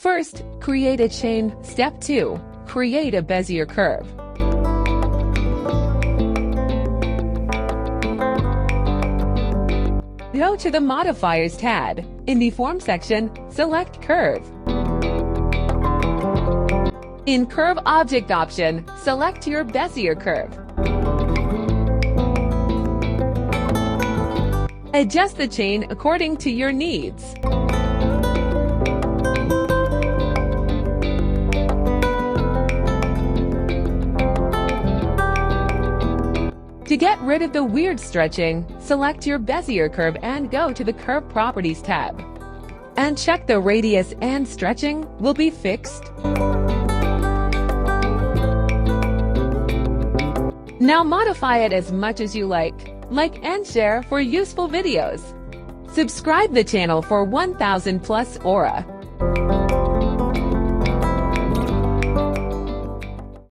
First, create a chain. Step 2. Create a Bezier curve. Go to the Modifiers tab. In the Form section, select Curve. In Curve Object option, select your Bezier curve. Adjust the chain according to your needs. To get rid of the weird stretching, select your Bezier curve and go to the Curve Properties tab. And check the radius and stretching will be fixed. Now modify it as much as you like and share for useful videos. Subscribe the channel for 1000 plus Aura.